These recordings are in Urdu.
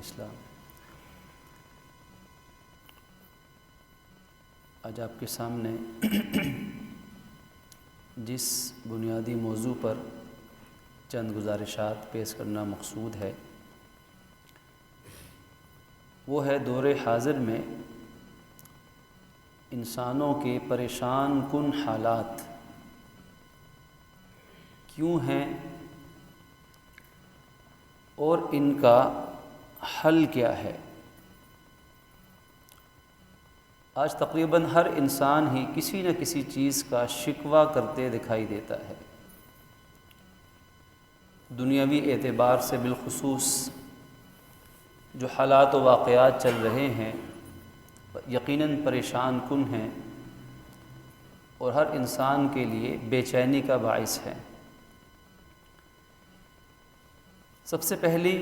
السلام۔ آج آپ کے سامنے جس بنیادی موضوع پر چند گزارشات پیش کرنا مقصود ہے وہ ہے دور حاضر میں انسانوں کے پریشان کن حالات کیوں ہیں اور ان کا حل کیا ہے۔ آج تقریباً ہر انسان ہی کسی نہ کسی چیز کا شکوہ کرتے دکھائی دیتا ہے۔ دنیاوی اعتبار سے بالخصوص جو حالات و واقعات چل رہے ہیں یقیناً پریشان کن ہیں اور ہر انسان کے لیے بے چینی کا باعث ہے۔ سب سے پہلی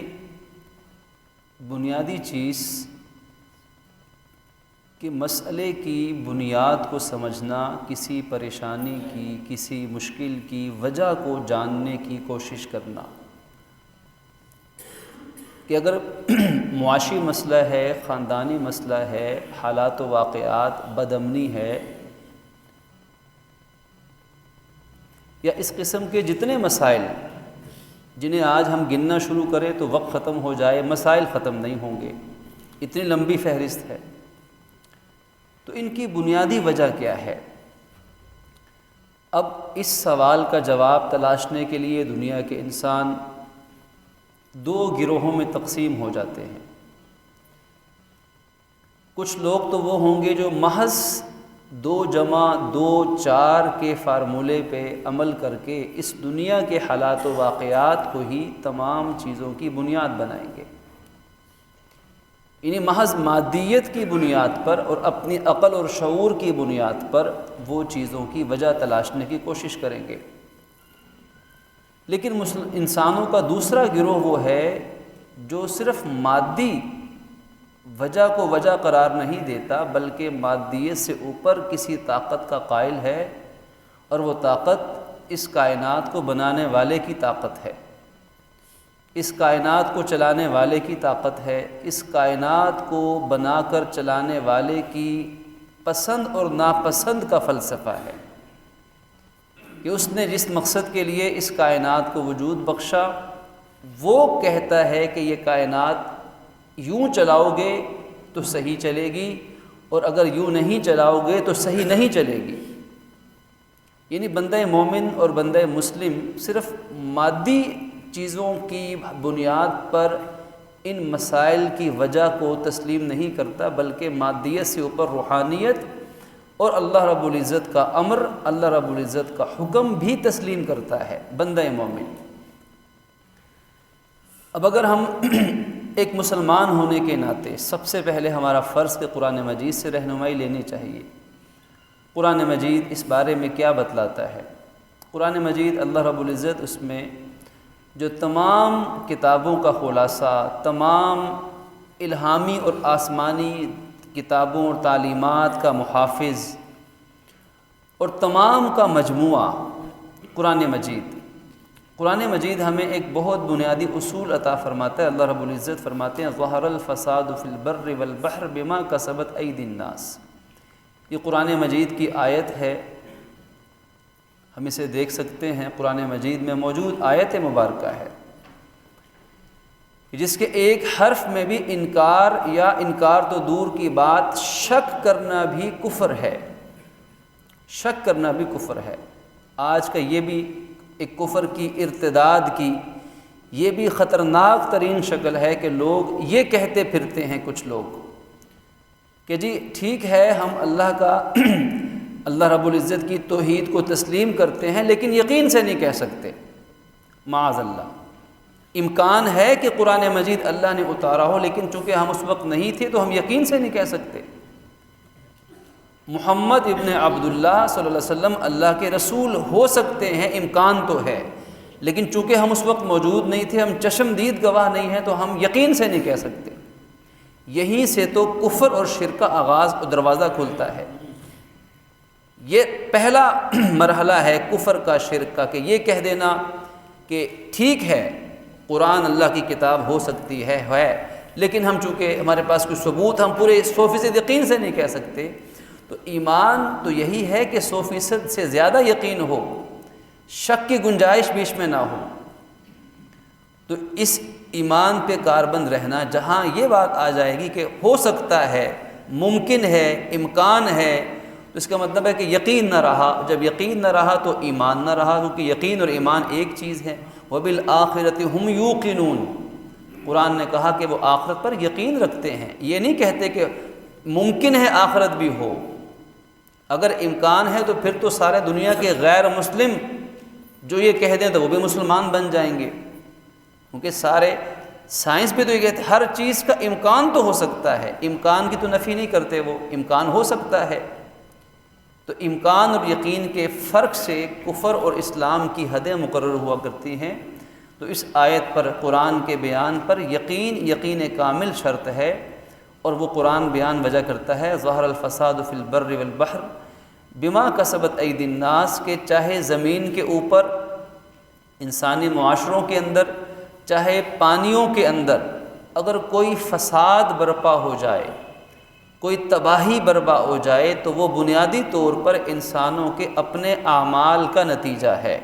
بنیادی چیز کہ مسئلے کی بنیاد کو سمجھنا، کسی پریشانی کی، کسی مشکل کی وجہ کو جاننے کی کوشش کرنا کہ اگر معاشی مسئلہ ہے، خاندانی مسئلہ ہے، حالات و واقعات بد امنی ہے یا اس قسم کے جتنے مسائل جنہیں آج ہم گننا شروع کریں تو وقت ختم ہو جائے، مسائل ختم نہیں ہوں گے، اتنی لمبی فہرست ہے۔ تو ان کی بنیادی وجہ کیا ہے؟ اب اس سوال کا جواب تلاشنے کے لیے دنیا کے انسان دو گروہوں میں تقسیم ہو جاتے ہیں۔ کچھ لوگ تو وہ ہوں گے جو محض 2+2=4 کے فارمولے پہ عمل کر کے اس دنیا کے حالات و واقعات کو ہی تمام چیزوں کی بنیاد بنائیں گے، یعنی محض مادیت کی بنیاد پر اور اپنی عقل اور شعور کی بنیاد پر وہ چیزوں کی وجہ تلاشنے کی کوشش کریں گے۔ لیکن انسانوں کا دوسرا گروہ وہ ہے جو صرف مادی وجہ کو وجہ قرار نہیں دیتا بلکہ مادیت سے اوپر کسی طاقت کا قائل ہے، اور وہ طاقت اس کائنات کو بنانے والے کی طاقت ہے، اس کائنات کو چلانے والے کی طاقت ہے، اس کائنات کو بنا کر چلانے والے کی پسند اور ناپسند کا فلسفہ ہے کہ اس نے جس مقصد کے لیے اس کائنات کو وجود بخشا وہ کہتا ہے کہ یہ کائنات یوں چلاؤ گے تو صحیح چلے گی اور اگر یوں نہیں چلاؤ گے تو صحیح نہیں چلے گی۔ یعنی بندہ مومن اور بندہ مسلم صرف مادی چیزوں کی بنیاد پر ان مسائل کی وجہ کو تسلیم نہیں کرتا بلکہ مادیت سے اوپر روحانیت اور اللہ رب العزت کا امر، اللہ رب العزت کا حکم بھی تسلیم کرتا ہے بندہ مومن۔ اب اگر ہم ایک مسلمان ہونے کے ناطے سب سے پہلے ہمارا فرض کہ قرآن مجید سے رہنمائی لینی چاہیے۔ قرآن مجید اس بارے میں کیا بتلاتا ہے؟ قرآن مجید اللہ رب العزت اس میں جو تمام کتابوں کا خلاصہ، تمام الہامی اور آسمانی کتابوں اور تعلیمات کا محافظ اور تمام کا مجموعہ قرآن مجید ہمیں ایک بہت بنیادی اصول عطا فرماتا ہے۔ اللہ رب العزت فرماتے ہیں ظہر الفساد فی البر والبحر بما کسبت ایدی الناس۔ یہ قرآن مجید کی آیت ہے، ہم اسے دیکھ سکتے ہیں، قرآن مجید میں موجود آیت مبارکہ ہے جس کے ایک حرف میں بھی انکار تو دور کی بات، شک کرنا بھی کفر ہے، شک کرنا بھی کفر ہے۔ آج کا یہ بھی ایک کفر کی ارتداد کی یہ بھی خطرناک ترین شکل ہے کہ لوگ یہ کہتے پھرتے ہیں کچھ لوگ کہ جی ٹھیک ہے ہم اللہ رب العزت کی توحید کو تسلیم کرتے ہیں لیکن یقین سے نہیں کہہ سکتے۔ معاذ اللہ، امکان ہے کہ قرآن مجید اللہ نے اتارا ہو لیکن چونکہ ہم اس وقت نہیں تھے تو ہم یقین سے نہیں کہہ سکتے۔ محمد ابن عبداللہ صلی اللہ علیہ وسلم اللہ کے رسول ہو سکتے ہیں، امکان تو ہے، لیکن چونکہ ہم اس وقت موجود نہیں تھے، ہم چشمدید گواہ نہیں ہیں تو ہم یقین سے نہیں کہہ سکتے۔ یہیں سے تو کفر اور شرک کا آغاز اور دروازہ کھلتا ہے۔ یہ پہلا مرحلہ ہے کفر کا، شرک کا، کہ یہ کہہ دینا کہ ٹھیک ہے قرآن اللہ کی کتاب ہو سکتی ہے لیکن ہم چونکہ ہمارے پاس کوئی ثبوت، ہم پورے 100% یقین سے نہیں کہہ سکتے. تو ایمان تو یہی ہے کہ 100% سے زیادہ یقین ہو، شک کی گنجائش بیچ میں نہ ہو. تو اس ایمان پہ کاربند رہنا، جہاں یہ بات آ جائے گی کہ ہو سکتا ہے، ممکن ہے، امکان ہے، تو اس کا مطلب ہے کہ یقین نہ رہا. جب یقین نہ رہا تو ایمان نہ رہا، کیونکہ یقین اور ایمان ایک چیز ہے. وَبِالْآخِرَةِ هُمْ يُوقِنُونَ. قرآن نے کہا کہ وہ آخرت پر یقین رکھتے ہیں. یہ نہیں کہتے کہ ممکن ہے آخرت بھی ہو. اگر امکان ہے تو پھر تو سارے دنیا کے غیر مسلم جو یہ کہہ دیں تو وہ بھی مسلمان بن جائیں گے، کیونکہ سارے سائنس پہ تو یہ کہتے ہیں ہر چیز کا امکان تو ہو سکتا ہے. امکان کی تو نفی نہیں کرتے، وہ امکان ہو سکتا ہے. تو امکان اور یقین کے فرق سے کفر اور اسلام کی حدیں مقرر ہوا کرتی ہیں. تو اس آیت پر، قرآن کے بیان پر یقین کامل شرط ہے، اور وہ قرآن بیان وجہ کرتا ہے ظہر الفساد فی البر والبحر بما کسبت ایدی الناس، کہ چاہے زمین کے اوپر، انسانی معاشروں کے اندر، چاہے پانیوں کے اندر اگر کوئی فساد برپا ہو جائے، کوئی تباہی برپا ہو جائے، تو وہ بنیادی طور پر انسانوں کے اپنے اعمال کا نتیجہ ہے.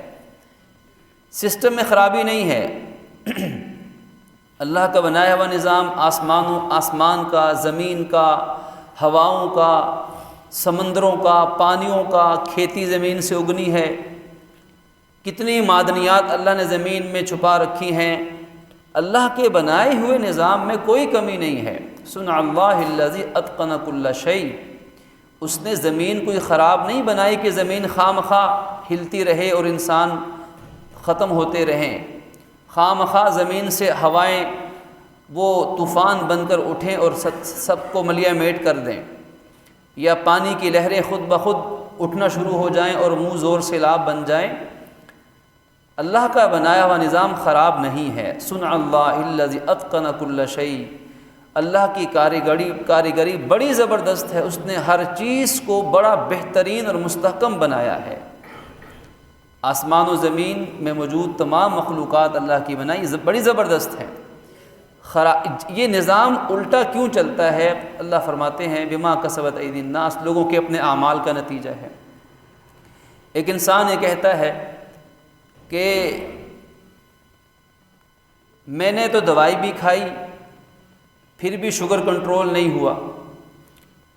سسٹم میں خرابی نہیں ہے. اللہ کا بنایا ہوا نظام، آسمان کا، زمین کا، ہواؤں کا، سمندروں کا، پانیوں کا، کھیتی زمین سے اگنی ہے، کتنی معدنیات اللہ نے زمین میں چھپا رکھی ہیں. اللہ کے بنائے ہوئے نظام میں کوئی کمی نہیں ہے. صنع اللہ الذی اتقن کل شیء. اس نے زمین کوئی خراب نہیں بنائی کہ زمین خواہ ہلتی رہے اور انسان ختم ہوتے رہیں. خواہ زمین سے ہوائیں وہ طوفان بن کر اٹھیں اور سب کو ملیہ میٹ کر دیں، یا پانی کی لہریں خود بخود اٹھنا شروع ہو جائیں اور منہ زور سیلاب بن جائیں. اللہ کا بنایا ہوا نظام خراب نہیں ہے. صنع اللہ الذی اتقن کل شیء. اللہ کی کاریگری بڑی زبردست ہے. اس نے ہر چیز کو بڑا بہترین اور مستحکم بنایا ہے. آسمان و زمین میں موجود تمام مخلوقات اللہ کی بنائی بڑی زبردست ہے. یہ نظام الٹا کیوں چلتا ہے؟ اللہ فرماتے ہیں بما کسبت ایدی الناس، لوگوں کے اپنے اعمال کا نتیجہ ہے. ایک انسان یہ کہتا ہے کہ میں نے تو دوائی بھی کھائی پھر بھی شوگر کنٹرول نہیں ہوا،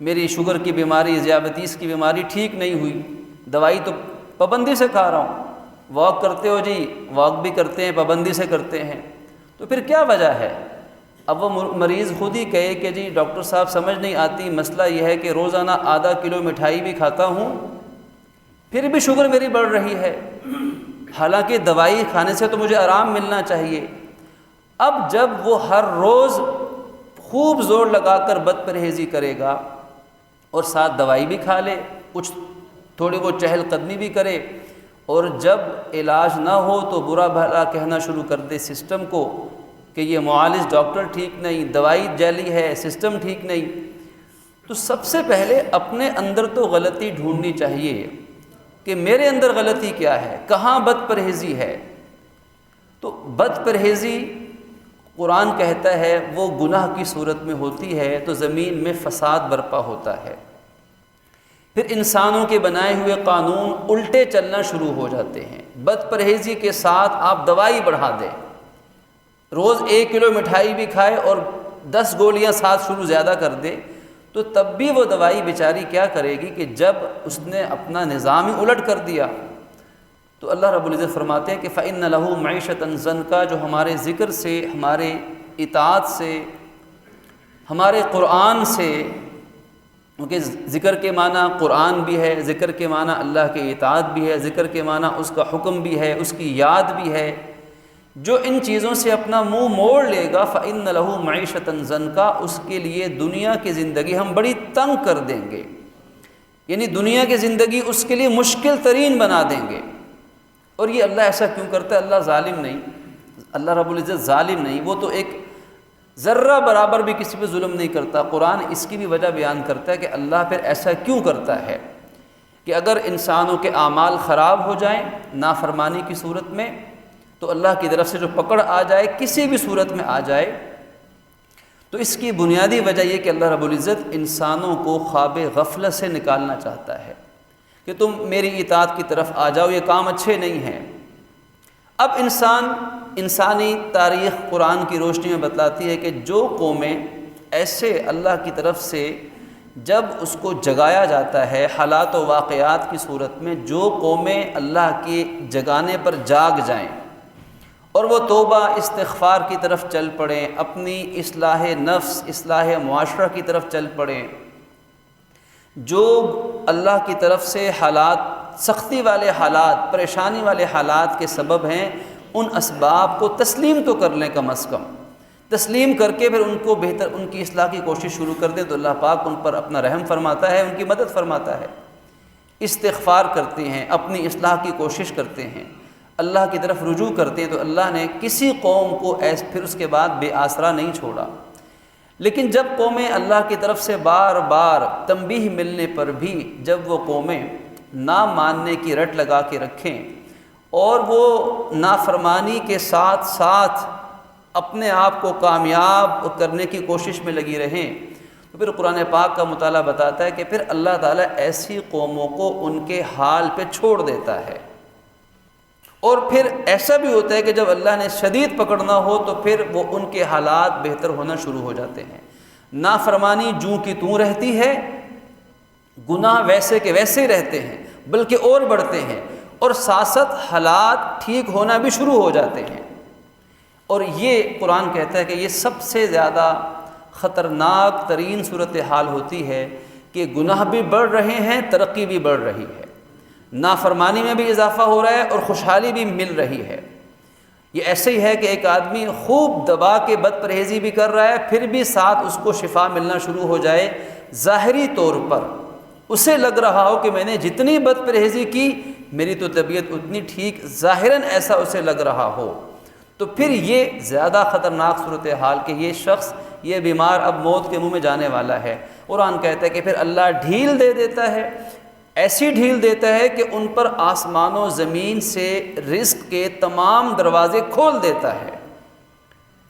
میری شوگر کی بیماری، ذیابیطس کی بیماری ٹھیک نہیں ہوئی، دوائی تو پابندی سے کھا رہا ہوں. واک کرتے ہو جی، واک بھی کرتے ہیں، پابندی سے کرتے ہیں، تو پھر کیا وجہ ہے؟ اب وہ مریض خود ہی کہے کہ جی ڈاکٹر صاحب سمجھ نہیں آتی، مسئلہ یہ ہے کہ روزانہ آدھا کلو مٹھائی بھی کھاتا ہوں پھر بھی شوگر میری بڑھ رہی ہے، حالانکہ دوائی کھانے سے تو مجھے آرام ملنا چاہیے. اب جب وہ ہر روز خوب زور لگا کر بد پرہیزی کرے گا اور ساتھ دوائی بھی کھا لے، کچھ تھوڑی بہت چہل قدمی بھی کرے، اور جب علاج نہ ہو تو برا بھلا کہنا شروع کر دے سسٹم کو کہ یہ معالج ڈاکٹر ٹھیک نہیں، دوائی جعلی ہے، سسٹم ٹھیک نہیں، تو سب سے پہلے اپنے اندر تو غلطی ڈھونڈنی چاہیے کہ میرے اندر غلطی کیا ہے، کہاں بد پرہیزی ہے. تو بد پرہیزی قرآن کہتا ہے وہ گناہ کی صورت میں ہوتی ہے تو زمین میں فساد برپا ہوتا ہے. پھر انسانوں کے بنائے ہوئے قانون الٹے چلنا شروع ہو جاتے ہیں. بد پرہیزی کے ساتھ آپ دوائی بڑھا دیں، روز 1 کلو مٹھائی بھی کھائے اور 10 گولیاں ساتھ شروع زیادہ کر دے، تو تب بھی وہ دوائی بیچاری کیا کرے گی کہ جب اس نے اپنا نظام ہی الٹ کر دیا. تو اللہ رب العزت فرماتے ہیں کہ فَإِنَّ لَهُ مَعِيشَةً ضَنْكَا، جو ہمارے ذکر سے، ہمارے اطاعت سے، ہمارے قرآن سے، کیونکہ ذکر کے معنی قرآن بھی ہے، ذکر کے معنی اللہ کے اطاعت بھی ہے، ذکر کے معنی اس کا حکم بھی ہے، اس کی یاد بھی ہے. جو ان چیزوں سے اپنا منہ موڑ لے گا فَإِنَّ لَهُ مَعِيشَةً ضَنْكَا، اس کے لیے دنیا کی زندگی ہم بڑی تنگ کر دیں گے، یعنی دنیا کی زندگی اس کے لیے مشکل ترین بنا دیں گے. اور یہ اللہ ایسا کیوں کرتا ہے؟ اللہ ظالم نہیں، اللہ رب العزت ظالم نہیں، وہ تو ایک ذرہ برابر بھی کسی پہ ظلم نہیں کرتا. قرآن اس کی بھی وجہ بیان کرتا ہے کہ اللہ پھر ایسا کیوں کرتا ہے کہ اگر انسانوں کے اعمال خراب ہو جائیں نافرمانی کی صورت میں، تو اللہ کی طرف سے جو پکڑ آ جائے کسی بھی صورت میں آ جائے، تو اس کی بنیادی وجہ یہ کہ اللہ رب العزت انسانوں کو خواب غفلت سے نکالنا چاہتا ہے کہ تم میری اطاعت کی طرف آ جاؤ، یہ کام اچھے نہیں ہیں۔ اب انسانی تاریخ قرآن کی روشنی میں بتلاتی ہے کہ جو قومیں ایسے اللہ کی طرف سے جب اس کو جگایا جاتا ہے حالات و واقعات کی صورت میں، جو قومیں اللہ کے جگانے پر جاگ جائیں اور وہ توبہ استغفار کی طرف چل پڑیں، اپنی اصلاح نفس اصلاح معاشرہ کی طرف چل پڑیں، جو اللہ کی طرف سے حالات سختی والے حالات پریشانی والے حالات کے سبب ہیں، ان اسباب کو تسلیم تو کر لیں، کم از کم تسلیم کر کے پھر ان کو بہتر ان کی اصلاح کی کوشش شروع کر دیں تو اللہ پاک ان پر اپنا رحم فرماتا ہے، ان کی مدد فرماتا ہے۔ استغفار کرتے ہیں، اپنی اصلاح کی کوشش کرتے ہیں، اللہ کی طرف رجوع کرتے ہیں تو اللہ نے کسی قوم کو پھر اس کے بعد بے آسرا نہیں چھوڑا۔ لیکن جب قومیں اللہ کی طرف سے بار بار تنبیہ ملنے پر بھی جب وہ قومیں نہ ماننے کی رٹ لگا کے رکھیں اور وہ نافرمانی کے ساتھ ساتھ اپنے آپ کو کامیاب کرنے کی کوشش میں لگی رہیں، تو پھر قرآن پاک کا مطالعہ بتاتا ہے کہ پھر اللہ تعالیٰ ایسی قوموں کو ان کے حال پہ چھوڑ دیتا ہے۔ اور پھر ایسا بھی ہوتا ہے کہ جب اللہ نے شدید پکڑنا ہو تو پھر وہ ان کے حالات بہتر ہونا شروع ہو جاتے ہیں۔ نافرمانی جوں کی توں رہتی ہے، گناہ ویسے کے ویسے رہتے ہیں بلکہ اور بڑھتے ہیں، اور ساتھ حالات ٹھیک ہونا بھی شروع ہو جاتے ہیں۔ اور یہ قرآن کہتا ہے کہ یہ سب سے زیادہ خطرناک ترین صورتحال ہوتی ہے کہ گناہ بھی بڑھ رہے ہیں، ترقی بھی بڑھ رہی ہے، نافرمانی میں بھی اضافہ ہو رہا ہے اور خوشحالی بھی مل رہی ہے۔ یہ ایسے ہی ہے کہ ایک آدمی خوب دبا کے بد پرہیزی بھی کر رہا ہے، پھر بھی ساتھ اس کو شفا ملنا شروع ہو جائے، ظاہری طور پر اسے لگ رہا ہو کہ میں نے جتنی بد پرہیزی کی میری تو طبیعت اتنی ٹھیک، ظاہراً ایسا اسے لگ رہا ہو، تو پھر یہ زیادہ خطرناک صورتحال کہ یہ شخص یہ بیمار اب موت کے منہ میں جانے والا ہے۔ قرآن کہتا ہے کہ پھر اللہ ڈھیل دے دیتا ہے، ایسی ڈھیل دیتا ہے کہ ان پر آسمان و زمین سے رزق کے تمام دروازے کھول دیتا ہے۔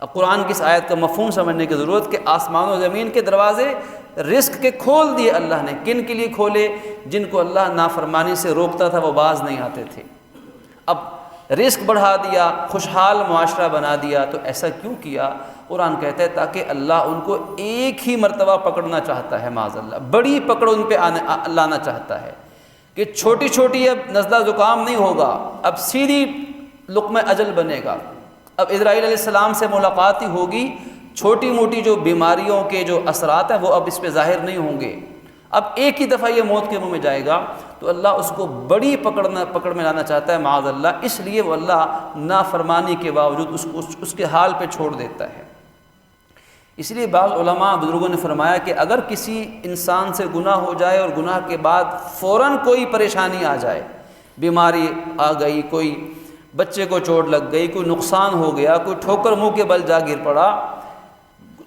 اب قرآن کی اس آیت کا مفہوم سمجھنے کی ضرورت کہ آسمان و زمین کے دروازے رزق کے کھول دیے اللہ نے۔ کن کے لیے کھولے؟ جن کو اللہ نافرمانی سے روکتا تھا وہ باز نہیں آتے تھے۔ اب رزق بڑھا دیا، خوشحال معاشرہ بنا دیا، تو ایسا کیوں کیا؟ قرآن کہتا ہے تاکہ اللہ ان کو ایک ہی مرتبہ پکڑنا چاہتا ہے، معاذ اللہ بڑی پکڑ ان پہ لانا چاہتا ہے کہ چھوٹی چھوٹی اب نزلہ زکام نہیں ہوگا، اب سیدھی لقمہ اجل بنے گا۔ اب اسرائیل علیہ السلام سے ملاقات ہی ہوگی، چھوٹی موٹی جو بیماریوں کے جو اثرات ہیں وہ اب اس پہ ظاہر نہیں ہوں گے۔ اب ایک ہی دفعہ یہ موت کے منہ میں جائے گا تو اللہ اس کو بڑی پکڑ میں لانا چاہتا ہے، معاذ اللہ، اس لیے وہ اللہ نافرمانی کے باوجود اس کے حال پہ چھوڑ دیتا ہے۔ اس لیے بعض علماء بزرگوں نے فرمایا کہ اگر کسی انسان سے گناہ ہو جائے اور گناہ کے بعد فوراً کوئی پریشانی آ جائے، بیماری آ گئی، کوئی بچے کو چوٹ لگ گئی، کوئی نقصان ہو گیا، کوئی ٹھوکر منہ کے بل جا گر پڑا،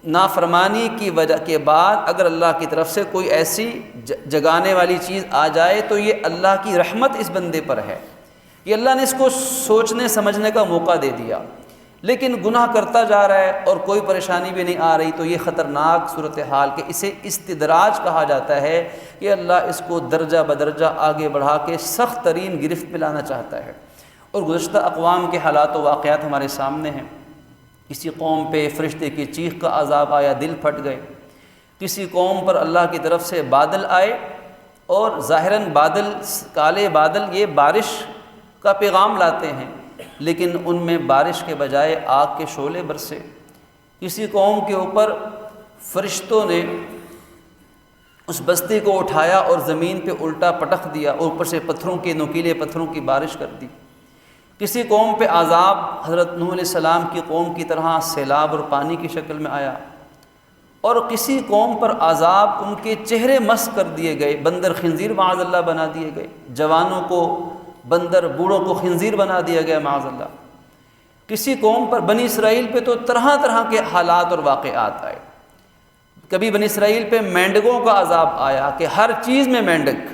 نافرمانی کی وجہ کے بعد اگر اللہ کی طرف سے کوئی ایسی جگانے والی چیز آ جائے تو یہ اللہ کی رحمت اس بندے پر ہے، یہ اللہ نے اس کو سوچنے سمجھنے کا موقع دے دیا۔ لیکن گناہ کرتا جا رہا ہے اور کوئی پریشانی بھی نہیں آ رہی تو یہ خطرناک صورتحال کہ اسے استدراج کہا جاتا ہے کہ اللہ اس کو درجہ بدرجہ آگے بڑھا کے سخت ترین گرفت میں لانا چاہتا ہے۔ اور گزشتہ اقوام کے حالات و واقعات ہمارے سامنے ہیں۔ کسی قوم پہ فرشتے کی چیخ کا عذاب آیا، دل پھٹ گئے۔ کسی قوم پر اللہ کی طرف سے بادل آئے اور ظاہراً بادل، کالے بادل یہ بارش کا پیغام لاتے ہیں، لیکن ان میں بارش کے بجائے آگ کے شعلے برسے۔ کسی قوم کے اوپر فرشتوں نے اس بستی کو اٹھایا اور زمین پہ الٹا پٹخ دیا، اوپر سے پتھروں کے نوکیلے پتھروں کی بارش کر دی۔ کسی قوم پہ عذاب حضرت نوح علیہ السلام کی قوم کی طرح سیلاب اور پانی کی شکل میں آیا، اور کسی قوم پر عذاب ان کے چہرے مسخ کر دیے گئے، بندر خنزیر معاذ اللہ بنا دیے گئے، جوانوں کو بندر، بوڑھوں کو خنزیر بنا دیا گیا معاذ اللہ۔ کسی قوم پر بنی اسرائیل پہ تو طرح طرح کے حالات اور واقعات آئے۔ کبھی بنی اسرائیل پہ مینڈگوں کا عذاب آیا کہ ہر چیز میں مینڈک،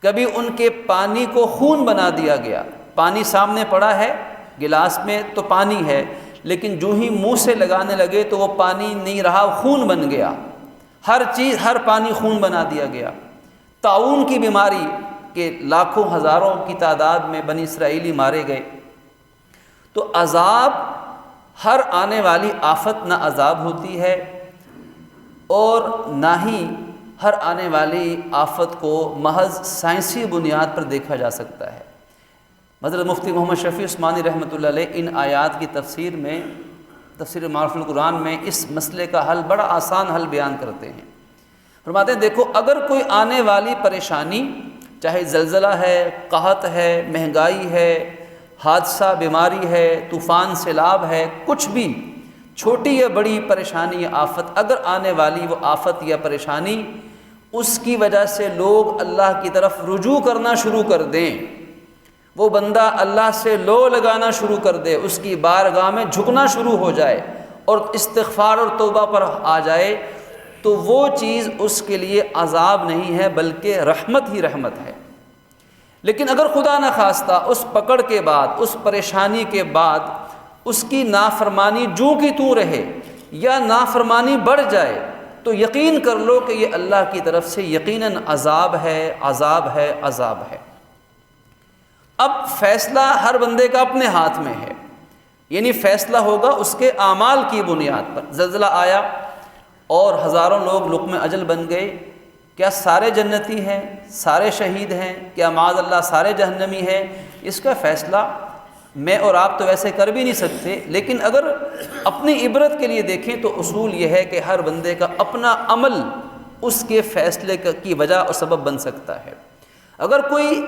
کبھی ان کے پانی کو خون بنا دیا گیا۔ پانی سامنے پڑا ہے گلاس میں تو پانی ہے، لیکن جو ہی منہ سے لگانے لگے تو وہ پانی نہیں رہا، خون بن گیا، ہر پانی خون بنا دیا گیا۔ طاعون کی بیماری کے لاکھوں ہزاروں کی تعداد میں بنی اسرائیلی مارے گئے۔ تو عذاب، ہر آنے والی آفت نہ عذاب ہوتی ہے اور نہ ہی ہر آنے والی آفت کو محض سائنسی بنیاد پر دیکھا جا سکتا ہے۔ حضرت مفتی محمد شفیع عثمانی رحمۃ اللہ علیہ ان آیات کی تفسیر میں، تفسیر معارف القرآن میں اس مسئلے کا حل، بڑا آسان حل بیان کرتے ہیں۔ فرماتے ہیں دیکھو، اگر کوئی آنے والی پریشانی، چاہے زلزلہ ہے، قحط ہے، مہنگائی ہے، حادثہ، بیماری ہے، طوفان، سیلاب ہے، کچھ بھی چھوٹی یا بڑی پریشانی یا آفت اگر آنے والی، وہ آفت یا پریشانی اس کی وجہ سے لوگ اللہ کی طرف رجوع کرنا شروع کر دیں، وہ بندہ اللہ سے لو لگانا شروع کر دے، اس کی بارگاہ میں جھکنا شروع ہو جائے اور استغفار اور توبہ پر آ جائے، تو وہ چیز اس کے لیے عذاب نہیں ہے بلکہ رحمت ہی رحمت ہے۔ لیکن اگر خدا نخواستہ اس پکڑ کے بعد، اس پریشانی کے بعد اس کی نافرمانی جو کی تو رہے یا نافرمانی بڑھ جائے، تو یقین کر لو کہ یہ اللہ کی طرف سے یقیناً عذاب ہے، عذاب ہے، عذاب ہے۔ اب فیصلہ ہر بندے کا اپنے ہاتھ میں ہے، یعنی فیصلہ ہوگا اس کے اعمال کی بنیاد پر۔ زلزلہ آیا اور ہزاروں لوگ لقمہ اجل بن گئے، کیا سارے جنتی ہیں، سارے شہید ہیں؟ کیا معاذ اللہ سارے جہنمی ہیں؟ اس کا فیصلہ میں اور آپ تو ویسے کر بھی نہیں سکتے، لیکن اگر اپنی عبرت کے لیے دیکھیں تو اصول یہ ہے کہ ہر بندے کا اپنا عمل اس کے فیصلے کی وجہ اور سبب بن سکتا ہے۔ اگر کوئی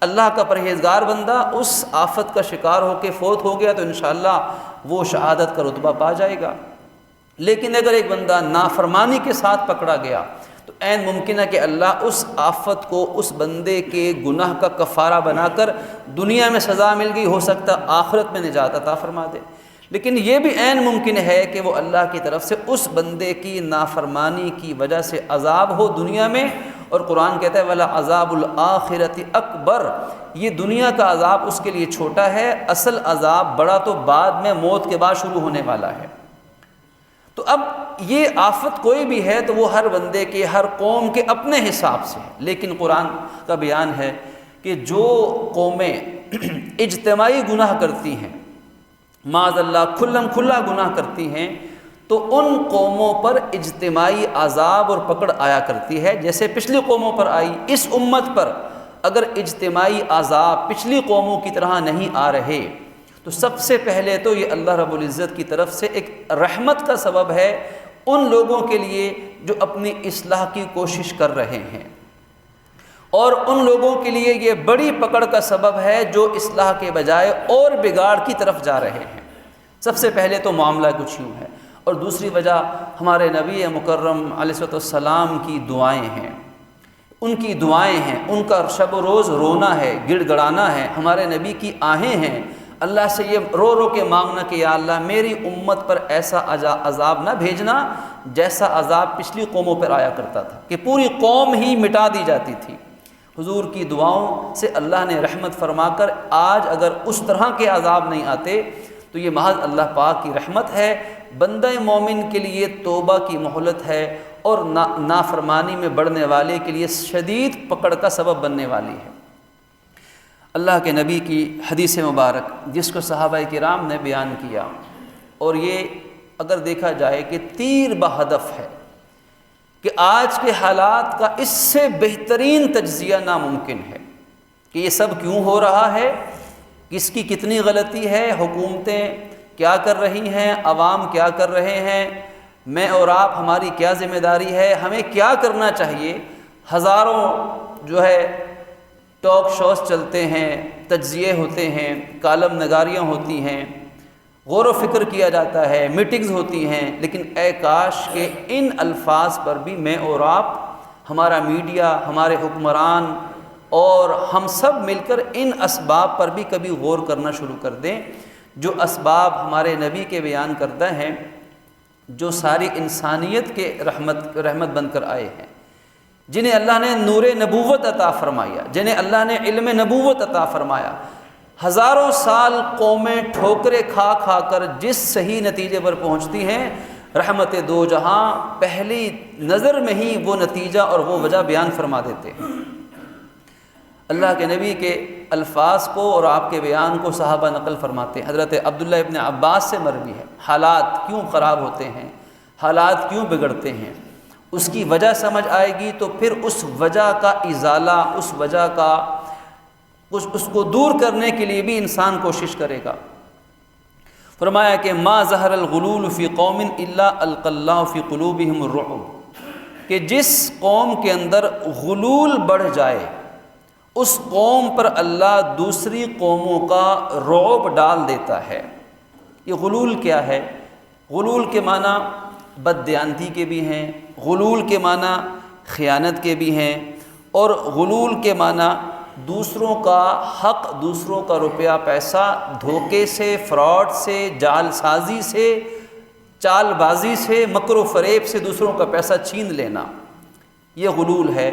اللہ کا پرہیزگار بندہ اس آفت کا شکار ہو کے فوت ہو گیا تو انشاءاللہ وہ شہادت کا رتبہ پا جائے گا، لیکن اگر ایک بندہ نافرمانی کے ساتھ پکڑا گیا تو عین ممکن ہے کہ اللہ اس آفت کو اس بندے کے گناہ کا کفارہ بنا کر دنیا میں سزا مل گئی، ہو سکتا آخرت میں نجات عطا فرما دے، لیکن یہ بھی عین ممکن ہے کہ وہ اللہ کی طرف سے اس بندے کی نافرمانی کی وجہ سے عذاب ہو دنیا میں، اور قرآن کہتا ہے وَلَا عَذَابُ الْآخِرَةِ أَكْبَرُ، یہ دنیا کا عذاب اس کے لیے چھوٹا ہے، اصل عذاب بڑا تو بعد میں موت کے بعد شروع ہونے والا ہے۔ تو اب یہ آفت کوئی بھی ہے تو وہ ہر بندے کے، ہر قوم کے اپنے حساب سے ہے، لیکن قرآن کا بیان ہے کہ جو قومیں اجتماعی گناہ کرتی ہیں، معاذ اللہ کھلم کھلا گناہ کرتی ہیں، تو ان قوموں پر اجتماعی عذاب اور پکڑ آیا کرتی ہے، جیسے پچھلی قوموں پر آئی۔ اس امت پر اگر اجتماعی عذاب پچھلی قوموں کی طرح نہیں آ رہے تو سب سے پہلے تو یہ اللہ رب العزت کی طرف سے ایک رحمت کا سبب ہے ان لوگوں کے لیے جو اپنی اصلاح کی کوشش کر رہے ہیں، اور ان لوگوں کے لیے یہ بڑی پکڑ کا سبب ہے جو اصلاح کے بجائے اور بگاڑ کی طرف جا رہے ہیں۔ سب سے پہلے تو معاملہ کچھ یوں ہے، اور دوسری وجہ ہمارے نبی مکرم علیہ السلام کی دعائیں ہیں، ان کی دعائیں ہیں، ان کا شب و روز رونا ہے، گڑ گڑانا ہے، ہمارے نبی کی آہیں ہیں، اللہ سے یہ رو رو کے مانگنا کہ یا اللہ میری امت پر ایسا عذاب نہ بھیجنا جیسا عذاب پچھلی قوموں پر آیا کرتا تھا کہ پوری قوم ہی مٹا دی جاتی تھی۔ حضور کی دعاؤں سے اللہ نے رحمت فرما کر آج اگر اس طرح کے عذاب نہیں آتے تو یہ محض اللہ پاک کی رحمت ہے، بندہ مومن کے لیے توبہ کی مہلت ہے، اور نافرمانی میں بڑھنے والے کے لیے شدید پکڑ کا سبب بننے والی ہے۔ اللہ کے نبی کی حدیث مبارک جس کو صحابہ کرام نے بیان کیا، اور یہ اگر دیکھا جائے کہ تیر بہدف ہے کہ آج کے حالات کا اس سے بہترین تجزیہ ناممکن ہے کہ یہ سب کیوں ہو رہا ہے، کس کی کتنی غلطی ہے، حکومتیں کیا کر رہی ہیں، عوام کیا کر رہے ہیں، میں اور آپ ہماری کیا ذمہ داری ہے، ہمیں کیا کرنا چاہیے۔ ہزاروں جو ہے ٹاک شوز چلتے ہیں، تجزیے ہوتے ہیں، کالم نگاریاں ہوتی ہیں، غور و فکر کیا جاتا ہے، میٹنگز ہوتی ہیں، لیکن اے کاش کہ ان الفاظ پر بھی میں اور آپ، ہمارا میڈیا، ہمارے حکمران اور ہم سب مل کر ان اسباب پر بھی کبھی غور کرنا شروع کر دیں، جو اسباب ہمارے نبی کے بیان کرتا ہیں، جو ساری انسانیت کے رحمت بن کر آئے ہیں، جنہیں اللہ نے نور نبوت عطا فرمایا، جنہیں اللہ نے علم نبوت عطا فرمایا، ہزاروں سال قومیں ٹھوکریں کھا کھا کر جس صحیح نتیجے پر پہنچتی ہیں، رحمت دو جہاں پہلی نظر میں ہی وہ نتیجہ اور وہ وجہ بیان فرما دیتے ہیں۔ اللہ کے نبی کے الفاظ کو اور آپ کے بیان کو صحابہ نقل فرماتے ہیں۔ حضرت عبداللہ ابن عباس سے مروی ہے، حالات کیوں خراب ہوتے ہیں، حالات کیوں بگڑتے ہیں، اس کی وجہ سمجھ آئے گی تو پھر اس وجہ کا ازالہ، اس وجہ کا اس کو دور کرنے کے لیے بھی انسان کوشش کرے گا۔ فرمایا کہ ما ظہر الغلول فی قوم الا القى اللہ فی قلوبہم الرعب، کہ جس قوم کے اندر غلول بڑھ جائے اس قوم پر اللہ دوسری قوموں کا رعب ڈال دیتا ہے۔ یہ غلول کیا ہے؟ غلول کے معنی بددیانتی کے بھی ہیں، غلول کے معنی خیانت کے بھی ہیں، اور غلول کے معنی دوسروں کا حق، دوسروں کا روپیہ پیسہ دھوکے سے، فراڈ سے، جال سازی سے، چال بازی سے، مکر و فریب سے دوسروں کا پیسہ چھین لینا، یہ غلول ہے۔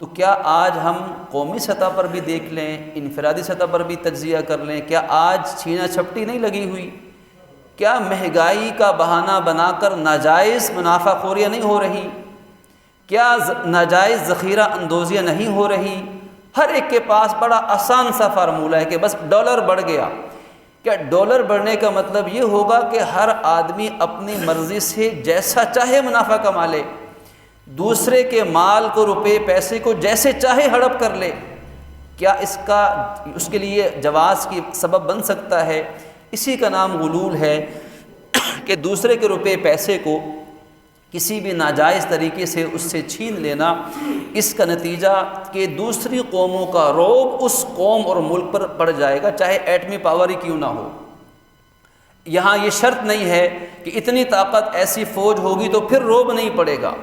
تو کیا آج ہم قومی سطح پر بھی دیکھ لیں، انفرادی سطح پر بھی تجزیہ کر لیں، کیا آج چھینا چھپٹی نہیں لگی ہوئی؟ کیا مہنگائی کا بہانہ بنا کر ناجائز منافع خوریاں نہیں ہو رہی؟ کیا ناجائز ذخیرہ اندوزیاں نہیں ہو رہی؟ ہر ایک کے پاس بڑا آسان سا فارمولہ ہے کہ بس ڈالر بڑھ گیا۔ کیا ڈالر بڑھنے کا مطلب یہ ہوگا کہ ہر آدمی اپنی مرضی سے جیسا چاہے منافع کما لے، دوسرے کے مال کو، روپے پیسے کو جیسے چاہے ہڑپ کر لے؟ کیا اس کے لیے جواز کی سبب بن سکتا ہے؟ اسی کا نام غلول ہے کہ دوسرے کے روپے پیسے کو کسی بھی ناجائز طریقے سے اس سے چھین لینا۔ اس کا نتیجہ کہ دوسری قوموں کا رعب اس قوم اور ملک پر پڑ جائے گا، چاہے ایٹمی پاور ہی کیوں نہ ہو۔ یہاں یہ شرط نہیں ہے کہ اتنی طاقت ایسی فوج ہوگی تو پھر رعب نہیں پڑے گا،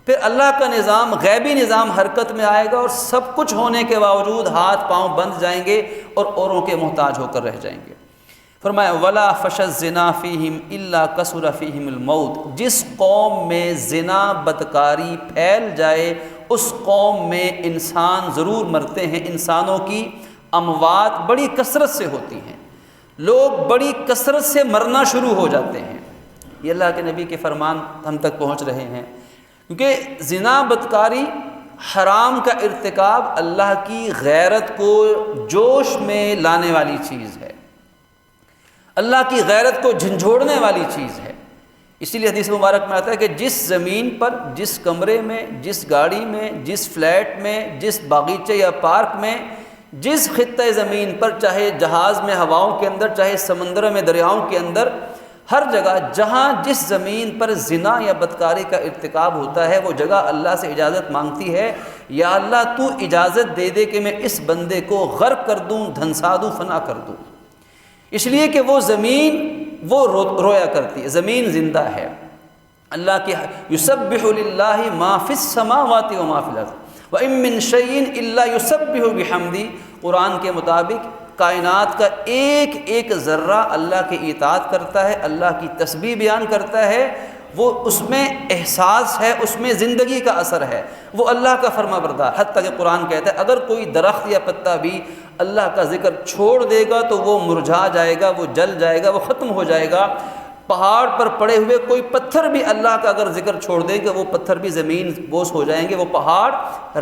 پھر اللہ کا نظام، غیبی نظام حرکت میں آئے گا اور سب کچھ ہونے کے باوجود ہاتھ پاؤں بندھ جائیں گے اور اوروں کے محتاج ہو کر رہ جائیں گے۔ فرمایا ولا فش الزنا فیہم الا کثر فیہم الموت، جس قوم میں زنا بدکاری پھیل جائے اس قوم میں انسان ضرور مرتے ہیں، انسانوں کی اموات بڑی کثرت سے ہوتی ہیں، لوگ بڑی کثرت سے مرنا شروع ہو جاتے ہیں۔ یہ اللہ کے نبی کے فرمان ہم تک پہنچ رہے ہیں، کیونکہ زنا بدکاری حرام کا ارتکاب اللہ کی غیرت کو جوش میں لانے والی چیز ہے، اللہ کی غیرت کو جھنجھوڑنے والی چیز ہے۔ اسی لیے حدیث مبارک میں آتا ہے کہ جس زمین پر، جس کمرے میں، جس گاڑی میں، جس فلیٹ میں، جس باغیچے یا پارک میں، جس خطۂ زمین پر، چاہے جہاز میں ہواؤں کے اندر، چاہے سمندر میں دریاؤں کے اندر، ہر جگہ جہاں جس زمین پر زنا یا بدکاری کا ارتکاب ہوتا ہے وہ جگہ اللہ سے اجازت مانگتی ہے، یا اللہ تو اجازت دے دے کہ میں اس بندے کو غرق کر دوں، دھنسا دوں، فنا کر دوں۔ اس لیے کہ وہ زمین وہ رویا کرتی ہے، زمین زندہ ہے۔ اللہ کی یسبح للہ ما فی السماوات و ما فی الارض وان من شیء الا یسبح بحمدہ، قرآن کے مطابق کائنات کا ایک ایک ذرہ اللہ کی اطاعت کرتا ہے، اللہ کی تسبیح بیان کرتا ہے، وہ اس میں احساس ہے، اس میں زندگی کا اثر ہے، وہ اللہ کا فرما بردار۔ حتیٰ کہ قرآن کہتا ہے اگر کوئی درخت یا پتا بھی اللہ کا ذکر چھوڑ دے گا تو وہ مرجھا جائے گا، وہ جل جائے گا، وہ ختم ہو جائے گا۔ پہاڑ پر پڑے ہوئے کوئی پتھر بھی اللہ کا اگر ذکر چھوڑ دے گا وہ پتھر بھی زمین بوس ہو جائیں گے، وہ پہاڑ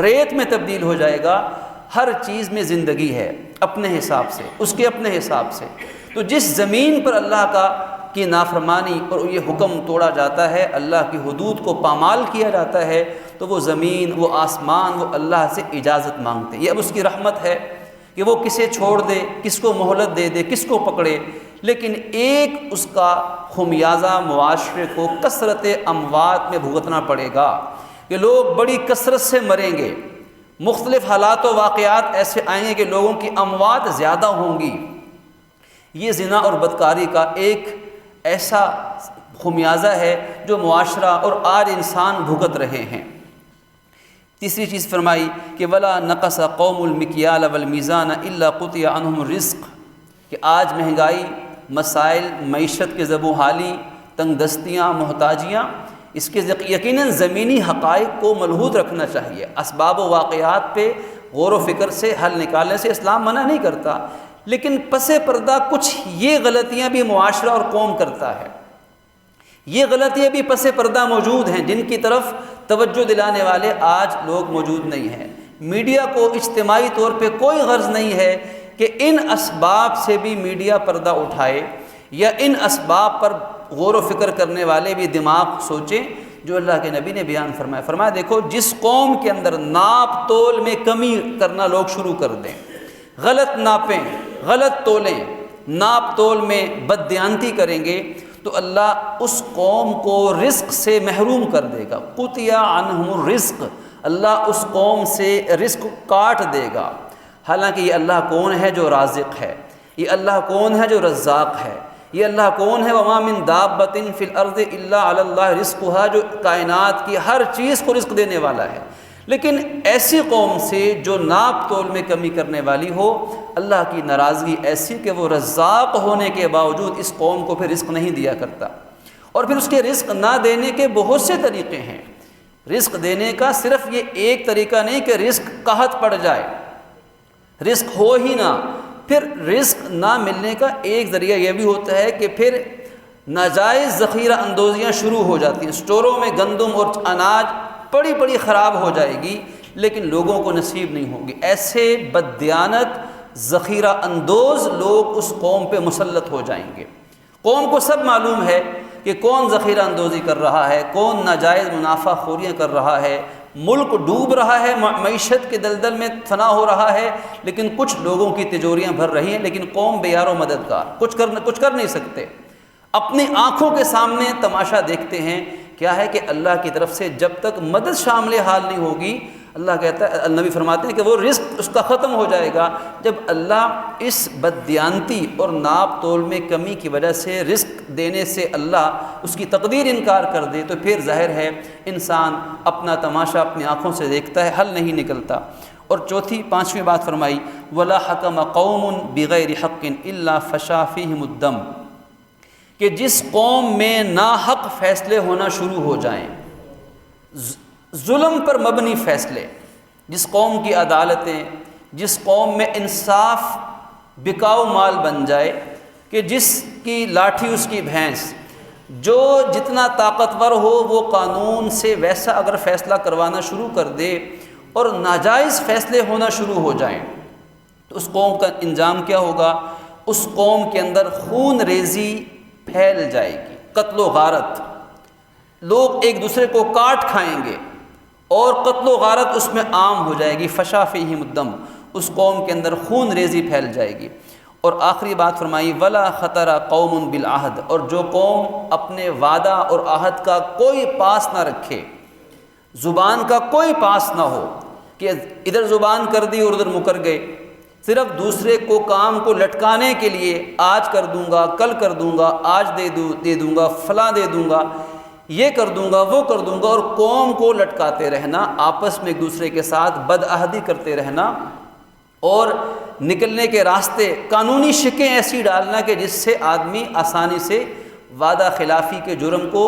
ریت میں تبدیل ہو جائے گا۔ ہر چیز میں زندگی ہے اپنے حساب سے، اس کے اپنے حساب سے۔ تو جس زمین پر اللہ کی نافرمانی اور یہ حکم توڑا جاتا ہے، اللہ کی حدود کو پامال کیا جاتا ہے، تو وہ زمین، وہ آسمان، وہ اللہ سے اجازت مانگتے ہیں۔ یہ اب اس کی رحمت ہے کہ وہ کسے چھوڑ دے، کس کو مہلت دے دے، کس کو پکڑے، لیکن ایک اس کا خمیازہ معاشرے کو کثرت اموات میں بھگتنا پڑے گا کہ لوگ بڑی کثرت سے مریں گے، مختلف حالات و واقعات ایسے آئیں گے کہ لوگوں کی اموات زیادہ ہوں گی۔ یہ زنا اور بدکاری کا ایک ایسا خمیازہ ہے جو معاشرہ اور آج انسان بھگت رہے ہیں۔ تیسری چیز فرمائی کہ ولا نقص قوم المکیال والمیزان الا قطع عنہم الرزق، کہ آج مہنگائی، مسائل، معیشت کے زبوں حالی، تنگ دستیاں، محتاجیاں، اس کے یقیناً زمینی حقائق کو ملحوظ رکھنا چاہیے۔ اسباب و واقعات پہ غور و فکر سے حل نکالنے سے اسلام منع نہیں کرتا، لیکن پس پردہ کچھ یہ غلطیاں بھی معاشرہ اور قوم کرتا ہے، یہ غلطیاں بھی پس پردہ موجود ہیں جن کی طرف توجہ دلانے والے آج لوگ موجود نہیں ہیں۔ میڈیا کو اجتماعی طور پہ کوئی غرض نہیں ہے کہ ان اسباب سے بھی میڈیا پردہ اٹھائے، یا ان اسباب پر غور و فکر کرنے والے بھی دماغ سوچیں جو اللہ کے نبی نے بیان فرمایا دیکھو جس قوم کے اندر ناپ تول میں کمی کرنا لوگ شروع کر دیں، غلط ناپیں، غلط تولیں، ناپ تول میں بددیانتی کریں گے تو اللہ اس قوم کو رزق سے محروم کر دے گا۔ قطع عنہم الرزق، اللہ اس قوم سے رزق کاٹ دے گا۔ حالانکہ یہ اللہ کون ہے جو رازق ہے، یہ اللہ کون ہے جو رزاق ہے، یہ اللہ کون ہے وما من دابۃ فی الارض الا علی اللہ رزقها، جو کائنات کی ہر چیز کو رزق دینے والا ہے۔ لیکن ایسی قوم سے جو ناپ تول میں کمی کرنے والی ہو، اللہ کی ناراضگی ایسی کہ وہ رزاق ہونے کے باوجود اس قوم کو پھر رزق نہیں دیا کرتا۔ اور پھر اس کے رزق نہ دینے کے بہت سے طریقے ہیں۔ رزق دینے کا صرف یہ ایک طریقہ نہیں کہ رزق قحط پڑ جائے، رزق ہو ہی نہ، پھر رزق نہ ملنے کا ایک ذریعہ یہ بھی ہوتا ہے کہ پھر ناجائز ذخیرہ اندوزیاں شروع ہو جاتی ہیں، اسٹوروں میں گندم اور اناج پڑی خراب ہو جائے گی لیکن لوگوں کو نصیب نہیں ہوگی۔ ایسے بددیانت ذخیرہ اندوز لوگ اس قوم پہ مسلط ہو جائیں گے۔ قوم کو سب معلوم ہے کہ کون ذخیرہ اندوزی کر رہا ہے، کون ناجائز منافع خوریاں کر رہا ہے، ملک ڈوب رہا ہے، معیشت کے دلدل میں فنا ہو رہا ہے، لیکن کچھ لوگوں کی تجوریاں بھر رہی ہیں، لیکن قوم بے یار و مددگار، کچھ کر نہیں سکتے، اپنی آنکھوں کے سامنے تماشا دیکھتے ہیں۔ کیا ہے کہ اللہ کی طرف سے جب تک مدد شامل حال نہیں ہوگی، اللہ کہتا ہے، نبی فرماتے ہیں کہ وہ رزق اس کا ختم ہو جائے گا جب اللہ اس بددیانتی اور ناپ تول میں کمی کی وجہ سے رزق دینے سے اللہ اس کی تقدیر انکار کر دے، تو پھر ظاہر ہے انسان اپنا تماشا اپنی آنکھوں سے دیکھتا ہے، حل نہیں نکلتا۔ اور پانچویں بات فرمائی وَلَا حَكَمَ قَوْمٌ بِغَيْرِ حَقٍ إِلَّا فَشَا فِيهِمُ الدَّمَ، کہ جس قوم میں ناحق فیصلے ہونا شروع ہو جائیں، ظلم پر مبنی فیصلے، جس قوم کی عدالتیں، جس قوم میں انصاف بکاؤ مال بن جائے، کہ جس کی لاٹھی اس کی بھینس، جو جتنا طاقتور ہو وہ قانون سے ویسا اگر فیصلہ کروانا شروع کر دے اور ناجائز فیصلے ہونا شروع ہو جائیں تو اس قوم کا انجام کیا ہوگا؟ اس قوم کے اندر خون ریزی پھیل جائے گی، قتل و غارت، لوگ ایک دوسرے کو کاٹ کھائیں گے اور قتل و غارت اس میں عام ہو جائے گی۔ فشا فیہم الدم، اس قوم کے اندر خون ریزی پھیل جائے گی۔ اور آخری بات فرمائی ولا خطر قوم بالعہد، اور جو قوم اپنے وعدہ اور عہد کا کوئی پاس نہ رکھے، زبان کا کوئی پاس نہ ہو کہ ادھر زبان کر دی اور ادھر مکر گئے، صرف دوسرے کو کام کو لٹکانے کے لیے آج کر دوں گا، کل کر دوں گا، آج دے دوں گا، فلاں دے دوں گا، یہ کر دوں گا، وہ کر دوں گا، اور قوم کو لٹکاتے رہنا، آپس میں ایک دوسرے کے ساتھ بدعہدی کرتے رہنا اور نکلنے کے راستے قانونی شکیں ایسی ڈالنا کہ جس سے آدمی آسانی سے وعدہ خلافی کے جرم کو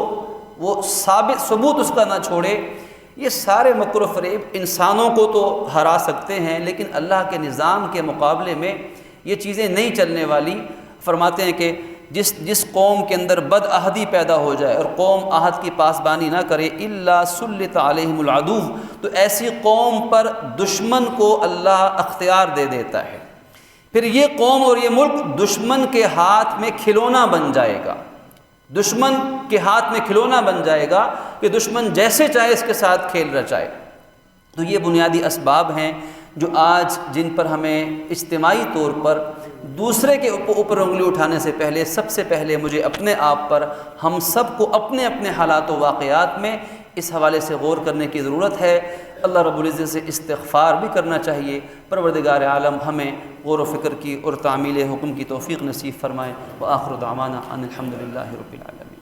وہ ثبوت اس کا نہ چھوڑے۔ یہ سارے مکر و فریب انسانوں کو تو ہرا سکتے ہیں لیکن اللہ کے نظام کے مقابلے میں یہ چیزیں نہیں چلنے والی۔ فرماتے ہیں کہ جس قوم کے اندر بدعہدی پیدا ہو جائے اور قوم عہد کی پاسبانی نہ کرے الا سلط علیہم العدو، تو ایسی قوم پر دشمن کو اللہ اختیار دے دیتا ہے، پھر یہ قوم اور یہ ملک دشمن کے ہاتھ میں کھلونا بن جائے گا، دشمن کے ہاتھ میں کھلونا بن جائے گا کہ دشمن جیسے چاہے اس کے ساتھ کھیل رچائے۔ تو یہ بنیادی اسباب ہیں جو آج جن پر ہمیں اجتماعی طور پر دوسرے کے اوپر انگلی اٹھانے سے پہلے سب سے پہلے مجھے اپنے آپ پر، ہم سب کو اپنے اپنے حالات و واقعات میں اس حوالے سے غور کرنے کی ضرورت ہے۔ اللہ رب العزت سے استغفار بھی کرنا چاہیے۔ پروردگار عالم ہمیں غور و فکر کی اور تعمیل حکم کی توفیق نصیب فرمائے۔ وآخر دعوانا ان الحمد للہ رب العالمین۔